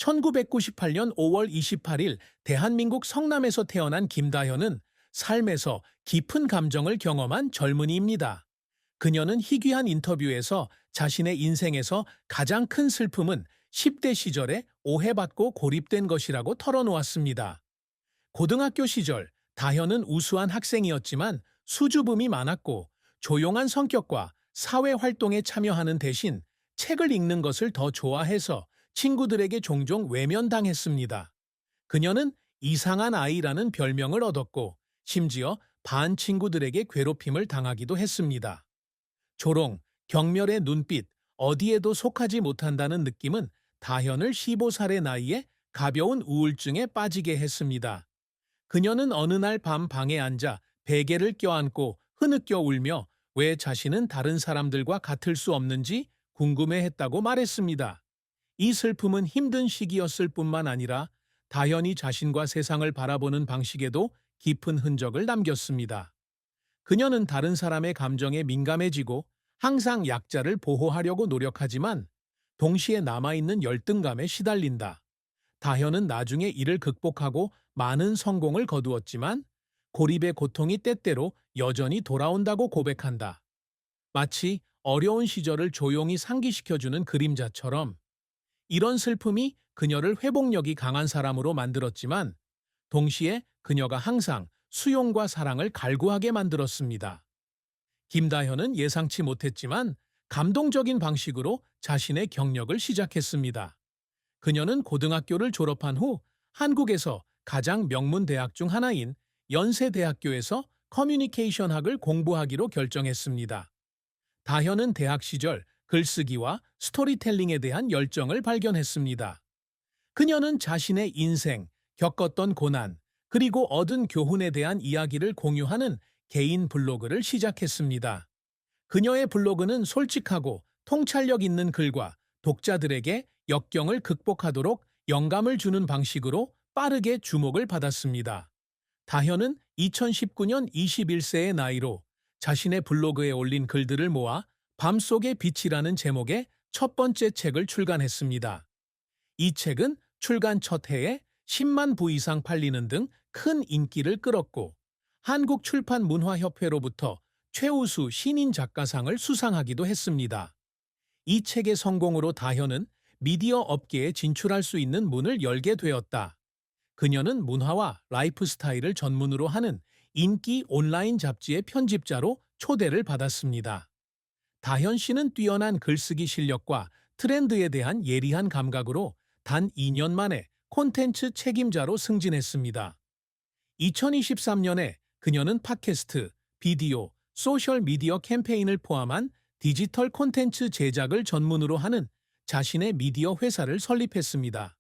1998년 5월 28일 대한민국 성남에서 태어난 김다현은 삶에서 깊은 감정을 경험한 젊은이입니다. 그녀는 희귀한 인터뷰에서 자신의 인생에서 가장 큰 슬픔은 10대 시절에 오해받고 고립된 것이라고 털어놓았습니다. 고등학교 시절 다현은 우수한 학생이었지만 수줍음이 많았고 조용한 성격과 사회활동에 참여하는 대신 책을 읽는 것을 더 좋아해서 친구들에게 종종 외면당했습니다. 그녀는 이상한 아이라는 별명을 얻었고 심지어 반 친구들에게 괴롭힘을 당하기도 했습니다. 조롱, 경멸의 눈빛, 어디에도 속하지 못한다는 느낌은 다현을 15살의 나이에 가벼운 우울증에 빠지게 했습니다. 그녀는 어느 날 밤 방에 앉아 베개를 껴안고 흐느껴 울며 왜 자신은 다른 사람들과 같을 수 없는지 궁금해했다고 말했습니다. 이 슬픔은 힘든 시기였을 뿐만 아니라 다현이 자신과 세상을 바라보는 방식에도 깊은 흔적을 남겼습니다. 그녀는 다른 사람의 감정에 민감해지고 항상 약자를 보호하려고 노력하지만 동시에 남아있는 열등감에 시달린다. 다현은 나중에 이를 극복하고 많은 성공을 거두었지만 고립의 고통이 때때로 여전히 돌아온다고 고백한다. 마치 어려운 시절을 조용히 상기시켜주는 그림자처럼 이런 슬픔이 그녀를 회복력이 강한 사람으로 만들었지만 동시에 그녀가 항상 수용과 사랑을 갈구하게 만들었습니다. 김다현은 예상치 못했지만 감동적인 방식으로 자신의 경력을 시작했습니다. 그녀는 고등학교를 졸업한 후 한국에서 가장 명문 대학 중 하나인 연세대학교에서 커뮤니케이션학을 공부하기로 결정했습니다. 다현은 대학 시절 글쓰기와 스토리텔링에 대한 열정을 발견했습니다. 그녀는 자신의 인생, 겪었던 고난, 그리고 얻은 교훈에 대한 이야기를 공유하는 개인 블로그를 시작했습니다. 그녀의 블로그는 솔직하고 통찰력 있는 글과 독자들에게 역경을 극복하도록 영감을 주는 방식으로 빠르게 주목을 받았습니다. 다현은 2019년 21세의 나이로 자신의 블로그에 올린 글들을 모아 밤속의 빛이라는 제목의 첫 번째 책을 출간했습니다. 이 책은 출간 첫 해에 10만 부 이상 팔리는 등 큰 인기를 끌었고 한국출판문화협회로부터 최우수 신인 작가상을 수상하기도 했습니다. 이 책의 성공으로 다현은 미디어 업계에 진출할 수 있는 문을 열게 되었다. 그녀는 문화와 라이프 스타일을 전문으로 하는 인기 온라인 잡지의 편집자로 초대를 받았습니다. 다현 씨는 뛰어난 글쓰기 실력과 트렌드에 대한 예리한 감각으로 단 2년 만에 콘텐츠 책임자로 승진했습니다. 2023년에 그녀는 팟캐스트, 비디오, 소셜미디어 캠페인을 포함한 디지털 콘텐츠 제작을 전문으로 하는 자신의 미디어 회사를 설립했습니다.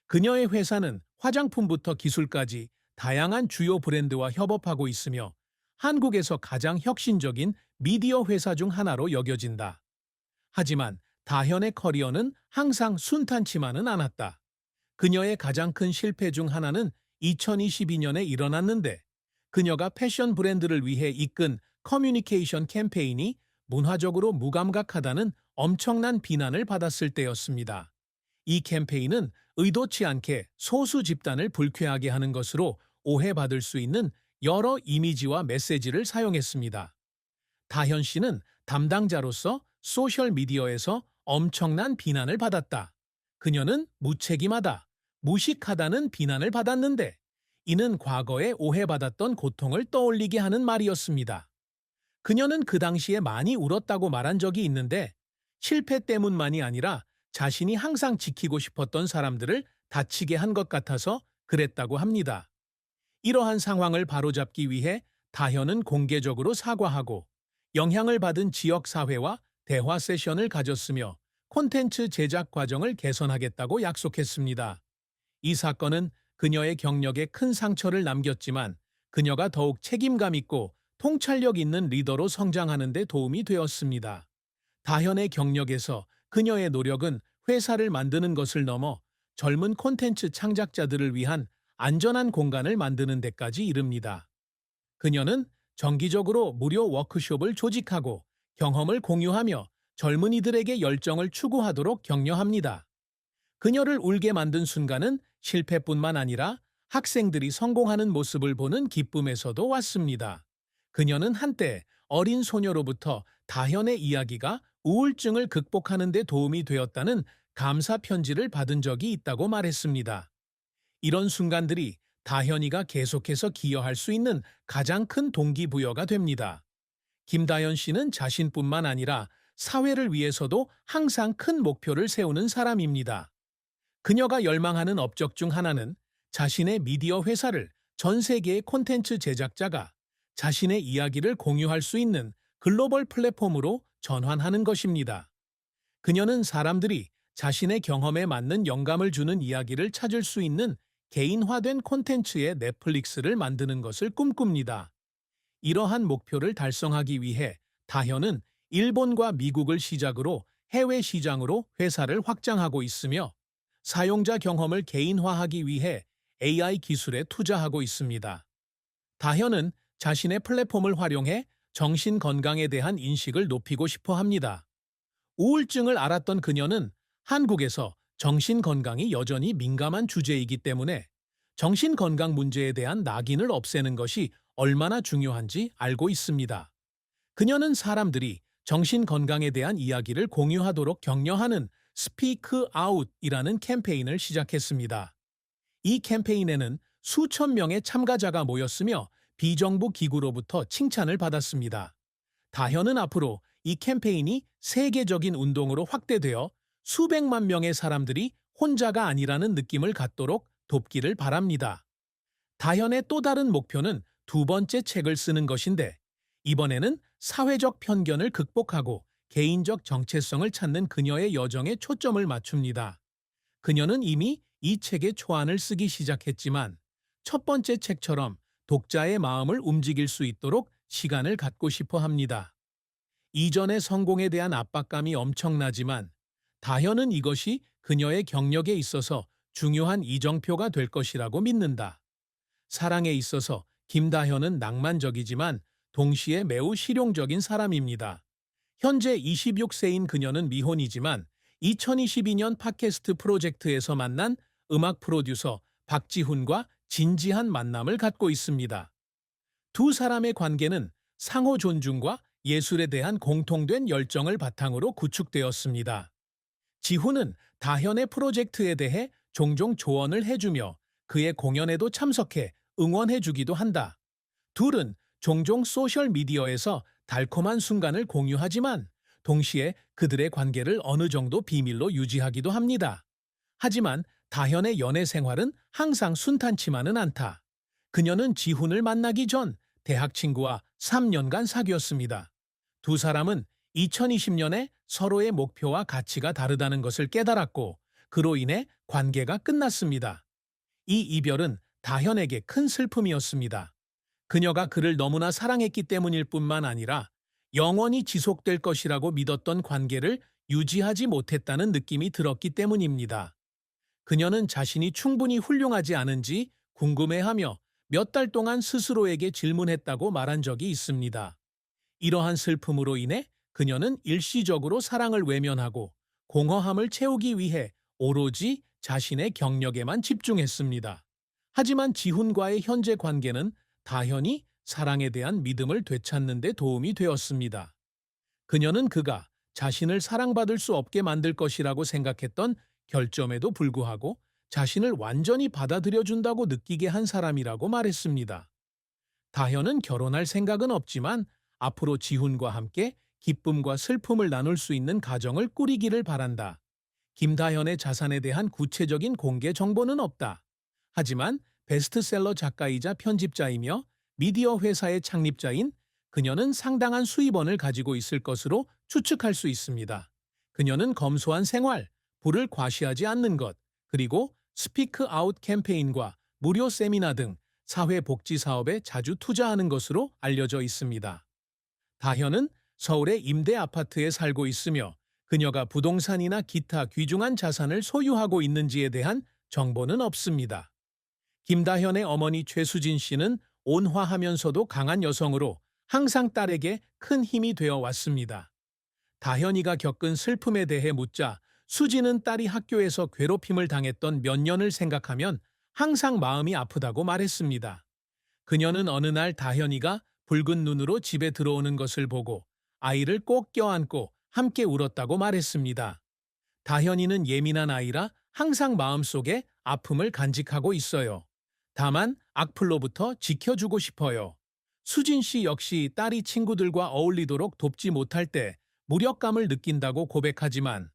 그녀의 회사는 화장품부터 기술까지 다양한 주요 브랜드와 협업하고 있으며 한국에서 가장 혁신적인 미디어 회사 중 하나로 여겨진다. 하지만 다현의 커리어는 항상 순탄치만은 않았다. 그녀의 가장 큰 실패 중 하나는 2022년에 일어났는데 그녀가 패션 브랜드를 위해 이끈 커뮤니케이션 캠페인이 문화적으로 무감각하다는 엄청난 비난을 받았을 때였습니다. 이 캠페인은 의도치 않게 소수 집단을 불쾌하게 하는 것으로 오해받을 수 있는 여러 이미지와 메시지를 사용했습니다. 다현 씨는 담당자로서 소셜미디어에서 엄청난 비난을 받았다. 그녀는 무책임하다, 무식하다는 비난을 받았는데 이는 과거에 오해받았던 고통을 떠올리게 하는 말이었습니다. 그녀는 그 당시에 많이 울었다고 말한 적이 있는데 실패 때문만이 아니라 자신이 항상 지키고 싶었던 사람들을 다치게 한 것 같아서 그랬다고 합니다. 이러한 상황을 바로잡기 위해 다현은 공개적으로 사과하고 영향을 받은 지역사회와 대화 세션을 가졌으며 콘텐츠 제작 과정을 개선하겠다고 약속했습니다. 이 사건은 그녀의 경력에 큰 상처를 남겼지만 그녀가 더욱 책임감 있고 통찰력 있는 리더로 성장하는 데 도움이 되었습니다. 다현의 경력에서 그녀의 노력은 회사를 만드는 것을 넘어 젊은 콘텐츠 창작자들을 위한 안전한 공간을 만드는 데까지 이릅니다. 그녀는 정기적으로 무료 워크숍을 조직하고 경험을 공유하며 젊은이들에게 열정을 추구하도록 격려합니다. 그녀를 울게 만든 순간은 실패뿐만 아니라 학생들이 성공하는 모습을 보는 기쁨에서도 왔습니다. 그녀는 한때 어린 소녀로부터 다현의 이야기가 우울증을 극복하는 데 도움이 되었다는 감사 편지를 받은 적이 있다고 말했습니다. 이런 순간들이 다현이가 계속해서 기여할 수 있는 가장 큰 동기부여가 됩니다. 김다현 씨는 자신뿐만 아니라 사회를 위해서도 항상 큰 목표를 세우는 사람입니다. 그녀가 열망하는 업적 중 하나는 자신의 미디어 회사를 전 세계의 콘텐츠 제작자가 자신의 이야기를 공유할 수 있는 글로벌 플랫폼으로 전환하는 것입니다. 그녀는 사람들이 자신의 경험에 맞는 영감을 주는 이야기를 찾을 수 있는 개인화된 콘텐츠의 넷플릭스를 만드는 것을 꿈꿉니다. 이러한 목표를 달성하기 위해 다현은 일본과 미국을 시작으로 해외 시장으로 회사를 확장하고 있으며 사용자 경험을 개인화하기 위해 AI 기술에 투자하고 있습니다. 다현은 자신의 플랫폼을 활용해 정신 건강에 대한 인식을 높이고 싶어 합니다. 우울증을 앓았던 그녀는 한국에서 정신 건강이 여전히 민감한 주제이기 때문에 정신 건강 문제에 대한 낙인을 없애는 것이 얼마나 중요한지 알고 있습니다. 그녀는 사람들이 정신 건강에 대한 이야기를 공유하도록 격려하는 스피크 아웃이라는 캠페인을 시작했습니다. 이 캠페인에는 수천 명의 참가자가 모였으며 비정부 기구로부터 칭찬을 받았습니다. 다현은 앞으로 이 캠페인이 세계적인 운동으로 확대되어 수백만 명의 사람들이 혼자가 아니라는 느낌을 갖도록 돕기를 바랍니다. 다현의 또 다른 목표는 두 번째 책을 쓰는 것인데, 이번에는 사회적 편견을 극복하고 개인적 정체성을 찾는 그녀의 여정에 초점을 맞춥니다. 그녀는 이미 이 책의 초안을 쓰기 시작했지만 첫 번째 책처럼 독자의 마음을 움직일 수 있도록 시간을 갖고 싶어 합니다. 이전의 성공에 대한 압박감이 엄청나지만 다현은 이것이 그녀의 경력에 있어서 중요한 이정표가 될 것이라고 믿는다. 사랑에 있어서 김다현은 낭만적이지만 동시에 매우 실용적인 사람입니다. 현재 26세인 그녀는 미혼이지만 2022년 팟캐스트 프로젝트에서 만난 음악 프로듀서 박지훈과 진지한 만남을 갖고 있습니다. 두 사람의 관계는 상호 존중과 예술에 대한 공통된 열정을 바탕으로 구축되었습니다. 지훈은 다현의 프로젝트에 대해 종종 조언을 해주며 그의 공연에도 참석해 응원해주기도 한다. 둘은 종종 소셜미디어에서 달콤한 순간을 공유하지만 동시에 그들의 관계를 어느 정도 비밀로 유지하기도 합니다. 하지만 다현의 연애 생활은 항상 순탄치만은 않다. 그녀는 지훈을 만나기 전 대학 친구와 3년간 사귀었습니다. 두 사람은 2020년에 서로의 목표와 가치가 다르다는 것을 깨달았고 그로 인해 관계가 끝났습니다. 이 이별은 다현에게 큰 슬픔이었습니다. 그녀가 그를 너무나 사랑했기 때문일 뿐만 아니라 영원히 지속될 것이라고 믿었던 관계를 유지하지 못했다는 느낌이 들었기 때문입니다. 그녀는 자신이 충분히 훌륭하지 않은지 궁금해하며 몇 달 동안 스스로에게 질문했다고 말한 적이 있습니다. 이러한 슬픔으로 인해 그녀는 일시적으로 사랑을 외면하고 공허함을 채우기 위해 오로지 자신의 경력에만 집중했습니다. 하지만 지훈과의 현재 관계는 다현이 사랑에 대한 믿음을 되찾는 데 도움이 되었습니다. 그녀는 그가 자신을 사랑받을 수 없게 만들 것이라고 생각했던 결점에도 불구하고 자신을 완전히 받아들여준다고 느끼게 한 사람이라고 말했습니다. 다현은 결혼할 생각은 없지만 앞으로 지훈과 함께 기쁨과 슬픔을 나눌 수 있는 가정을 꾸리기를 바란다. 김다현의 자산에 대한 구체적인 공개 정보는 없다. 하지만 베스트셀러 작가이자 편집자이며 미디어 회사의 창립자인 그녀는 상당한 수입원을 가지고 있을 것으로 추측할 수 있습니다. 그녀는 검소한 생활, 부를 과시하지 않는 것, 그리고 스피크 아웃 캠페인과 무료 세미나 등 사회복지 사업에 자주 투자하는 것으로 알려져 있습니다. 다현은 서울의 임대 아파트에 살고 있으며 그녀가 부동산이나 기타 귀중한 자산을 소유하고 있는지에 대한 정보는 없습니다. 김다현의 어머니 최수진 씨는 온화하면서도 강한 여성으로 항상 딸에게 큰 힘이 되어 왔습니다. 다현이가 겪은 슬픔에 대해 묻자 수지는 딸이 학교에서 괴롭힘을 당했던 몇 년을 생각하면 항상 마음이 아프다고 말했습니다. 그녀는 어느 날 다현이가 붉은 눈으로 집에 들어오는 것을 보고 아이를 꼭 껴안고 함께 울었다고 말했습니다. 다현이는 예민한 아이라 항상 마음속에 아픔을 간직하고 있어요. 다만 악플로부터 지켜주고 싶어요. 수진 씨 역시 딸이 친구들과 어울리도록 돕지 못할 때 무력감을 느낀다고 고백하지만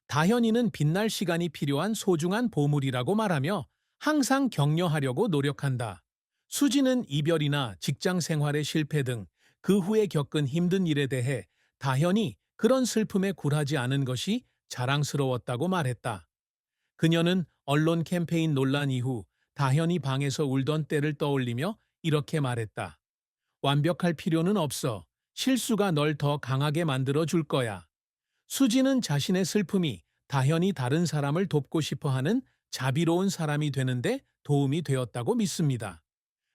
다현이는 빛날 시간이 필요한 소중한 보물이라고 말하며 항상 격려하려고 노력한다. 수지는 이별이나 직장 생활의 실패 등 그 후에 겪은 힘든 일에 대해 다현이 그런 슬픔에 굴하지 않은 것이 자랑스러웠다고 말했다. 그녀는 언론 캠페인 논란 이후 다현이 방에서 울던 때를 떠올리며 이렇게 말했다. 완벽할 필요는 없어. 실수가 널 더 강하게 만들어 줄 거야. 수지는 자신의 슬픔이 다현이 다른 사람을 돕고 싶어 하는 자비로운 사람이 되는데 도움이 되었다고 믿습니다.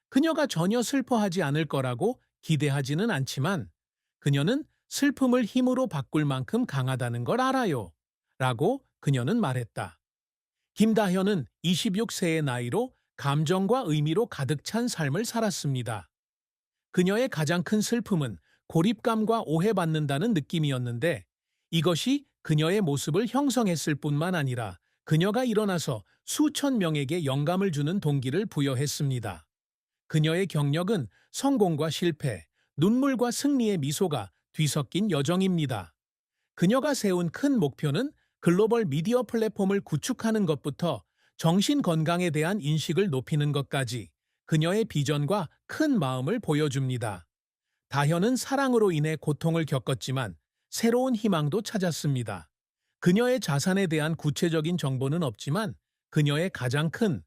그녀가 전혀 슬퍼하지 않을 거라고 기대하지는 않지만 그녀는 슬픔을 힘으로 바꿀 만큼 강하다는 걸 알아요. 라고 그녀는 말했다. 김다현은 26세의 나이로 감정과 의미로 가득 찬 삶을 살았습니다. 그녀의 가장 큰 슬픔은 고립감과 오해받는다는 느낌이었는데 이것이 그녀의 모습을 형성했을 뿐만 아니라 그녀가 일어나서 수천 명에게 영감을 주는 동기를 부여했습니다. 그녀의 경력은 성공과 실패, 눈물과 승리의 미소가 뒤섞인 여정입니다. 그녀가 세운 큰 목표는 글로벌 미디어 플랫폼을 구축하는 것부터 정신 건강에 대한 인식을 높이는 것까지 그녀의 비전과 큰 마음을 보여줍니다. 다현은 사랑으로 인해 고통을 겪었지만 새로운 희망도 찾았습니다. 그녀의 자산에 대한 구체적인 정보는 없지만 그녀의 가장 큰